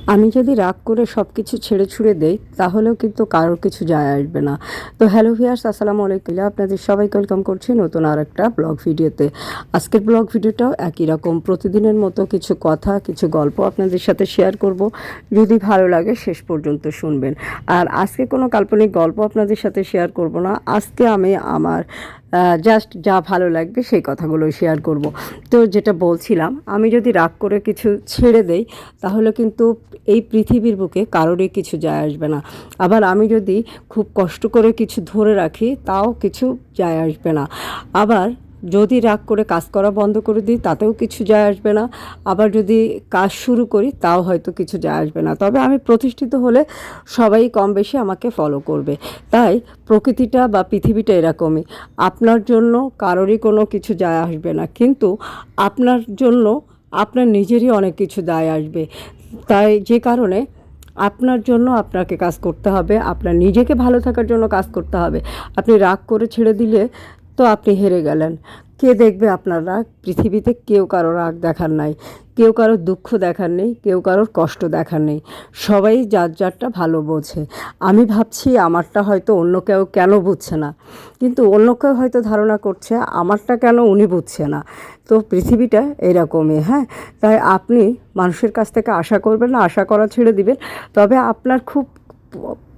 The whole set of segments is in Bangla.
আমি যদি রাগ করে সব কিছু ছেড়ে ছুড়ে দেই তাহলেও কিন্তু কারোর কিছু যায় আসবে না। তো হ্যালো ভিউয়ার্স, আসসালামু আলাইকুম, আপনাদের সবাইকে ওয়েলকাম করছি নতুন আর একটা ব্লগ ভিডিওতে। আজকের ব্লগ ভিডিওটাও একই রকম, প্রতিদিনের মতো কিছু কথা কিছু গল্প আপনাদের সাথে শেয়ার করব। যদি ভালো লাগে শেষ পর্যন্ত শুনবেন। আর আজকে কোনো কাল্পনিক গল্প আপনাদের সাথে শেয়ার করব না, আজকে আমি আমার জাস্ট যা ভালো লাগবে সেই কথাগুলো শেয়ার করব। তো যেটা বলছিলাম, আমি যদি রাগ করে কিছু ছেড়ে দেই তাহলে কিন্তু এই পৃথিবীর বুকে কারোরই কিছু যায় আসবে না। আবার আমি যদি খুব কষ্ট করে কিছু ধরে রাখি তাও কিছু যায় আসবে না। আবার যদি রাগ করে কাজ করা বন্ধ করে দিই তাতেও কিছু যায় আসবে না। আবার যদি কাজ শুরু করি তাও হয়তো কিছু যায় আসবে না। তবে আমি প্রতিষ্ঠিত হলে সবাই কম বেশি আমাকে ফলো করবে। তাই প্রকৃতিটা বা পৃথিবীটা এরকমই, আপনার জন্য কারোরই কোনো কিছু যায় আসবে না, কিন্তু আপনার জন্য আপনার নিজেরই অনেক কিছু দায় আসবে। তাই যে কারণে আপনার জন্য আপনাকে কাজ করতে হবে, আপনার নিজেকে ভালো থাকার জন্য কাজ করতে হবে। আপনি রাগ করে ছেড়ে দিলে তো আপনি হেরে গেলেন। কে দেখবে আপনার রাগ? পৃথিবীতে কেউ কারো রাগ দেখার নাই, কেউ কারোর দুঃখ দেখার নেই, কেউ কারোর কষ্ট দেখার নেই। সবাই যার যারটা ভালো বোঝে। আমি ভাবছি আমারটা হয়তো অন্য কেউ কেন বুঝছে না, কিন্তু অন্য কেউ হয়তো ধারণা করছে আমারটা কেন উনি বুঝছে না। তো পৃথিবীটা এরকমই, হ্যাঁ। তাই আপনি মানুষের কাছ থেকে আশা করবেন না, আশা করা ছেড়ে দিবেন। তবে আপনার খুব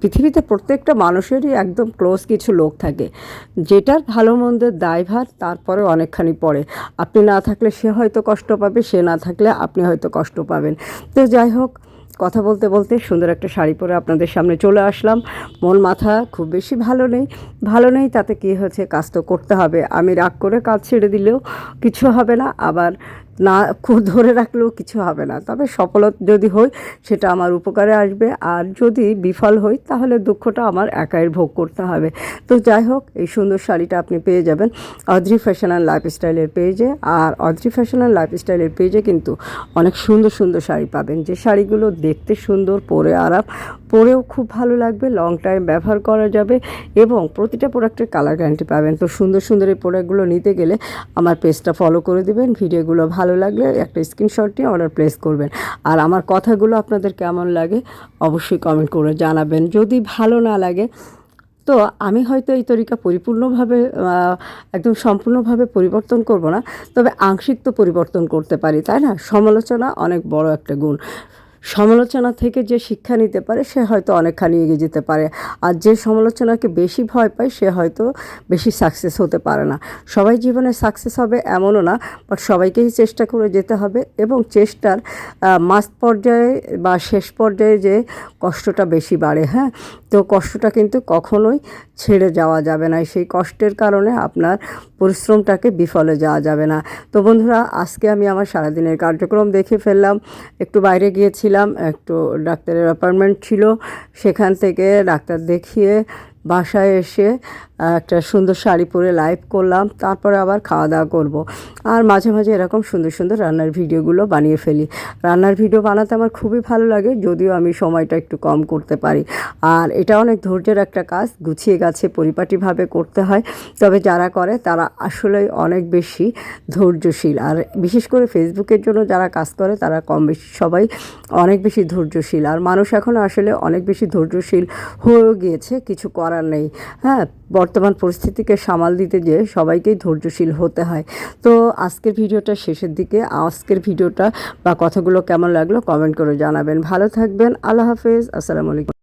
পৃথিবীতে প্রত্যেকটা মানুষেরই একদম ক্লোজ কিছু লোক থাকে, যেটার ভালো মন্দের দায়ভার তারপরে অনেকখানি পড়ে। আপনি না থাকলে সে হয়তো কষ্ট পাবে, সে না থাকলে আপনি হয়তো কষ্ট পাবেন। তো যাই হোক, কথা বলতে বলতে সুন্দর একটা শাড়ি পরে আপনাদের সামনে চলে আসলাম। মন মাথা খুব বেশি ভালো নেই তাতে কী হয়েছে, কাজ তো করতে হবে। আমি রাগ করে কাজ ছেড়ে দিলেও কিছু হবে না, আবার না ধরে রাখলেও কিছু হবে না। তবে সফল যদি হই সেটা আমার উপকারে আসবে, আর যদি বিফল হই তাহলে দুঃখটা আমার একাই ভোগ করতে হবে। তো যাই হোক, এই সুন্দর শাড়িটা আপনি পেয়ে যাবেন অদ্রি ফ্যাশন অ্যান্ড লাইফস্টাইলের পেজে। আর অদ্রি ফ্যাশন অ্যান্ড লাইফস্টাইলের পেজে কিন্তু অনেক সুন্দর সুন্দর শাড়ি পাবেন, যে শাড়িগুলো দেখতে সুন্দর, পরে আরাম, পরেও খুব ভালো লাগবে, লং টাইম ব্যবহার করা যাবে এবং প্রতিটা প্রোডাক্টের কালার গ্যারান্টি পাবেন। তো সুন্দর সুন্দর এই প্রোডাক্টগুলো নিতে গেলে আমার পেজটা ফলো করে দেবেন। ভিডিওগুলো ভালো লাগলে একটা স্ক্রিনশট নিয়ে অর্ডার প্লেস করবেন। আর আমার কথাগুলো আপনাদের কেমন লাগে অবশ্যই কমেন্ট করে জানাবেন। যদি ভালো না লাগে তো আমি হয়তো এই তরিকা পরিপূর্ণভাবে একদম সম্পূর্ণভাবে পরিবর্তন করব না, তবে আংশিক তো পরিবর্তন করতে পারি, তাই না? সমালোচনা অনেক বড় একটা গুণ। সমালোচনা থেকে যে শিক্ষা নিতে পারে সে হয়তো অনেকখানি এগিয়ে যেতে পারে, আর যে সমালোচনাকে বেশি ভয় পায় সে হয়তো বেশি সাকসেস হতে পারে না। সবাই জীবনে সাকসেস হবে এমনও না, বাট সবাইকেই চেষ্টা করে যেতে হবে, এবং চেষ্টার মাঝ পর্যায়ে বা শেষ পর্যায়ে যে কষ্টটা বেশি বাড়ে, হ্যাঁ। তো কষ্টটা কিন্তু কখনোই ছেড়ে যাওয়া যাবে না, সেই কষ্টের কারণে আপনার পরিশ্রমটাকে বিফলে যাওয়া যাবে না। তো বন্ধুরা, আজকে আমি আমার সারাদিনের কার্যক্রম দেখে ফেললাম। একটু বাইরে গিয়েছিলাম, একটু ডাক্তারের অ্যাপয়েন্টমেন্ট ছিল, সেখান থেকে ডাক্তার দেখিয়ে বাসায় এসে একটা সুন্দর শাড়ি পরে লাইভ করলাম, তারপরে আবার খাওয়া দাওয়া করব। আর মাঝে মাঝে এরকম সুন্দর সুন্দর রান্নার ভিডিওগুলো বানিয়ে ফেলি। রান্নার ভিডিও বানাতে আমার খুবই ভালো লাগে, যদিও আমি সময়টা একটু কম করতে পারি। আর এটা অনেক ধৈর্যের একটা কাজ, গুছিয়ে গাছে পরিপাটিভাবে করতে হয়। তবে যারা করে তারা আসলেই অনেক বেশি ধৈর্যশীল। আর বিশেষ করে ফেসবুকের জন্য যারা কাজ করে তারা কম বেশি সবাই অনেক বেশি ধৈর্যশীল। আর মানুষ এখন আসলে অনেক বেশি ধৈর্যশীল হয়েও গিয়েছে, কিছু করার নেই, হ্যাঁ। বর্তমান পরিস্থিতিকে সামাল দিতে যেয়ে সবাইকেই ধৈর্যশীল হতে হয়। তো আজকের ভিডিওটা শেষের দিকে, আজকের ভিডিওটা বা কথাগুলো কেমন লাগলো কমেন্ট করে জানাবেন। ভালো থাকবেন, আল্লাহ হাফেজ, আসসালামু আলাইকুম।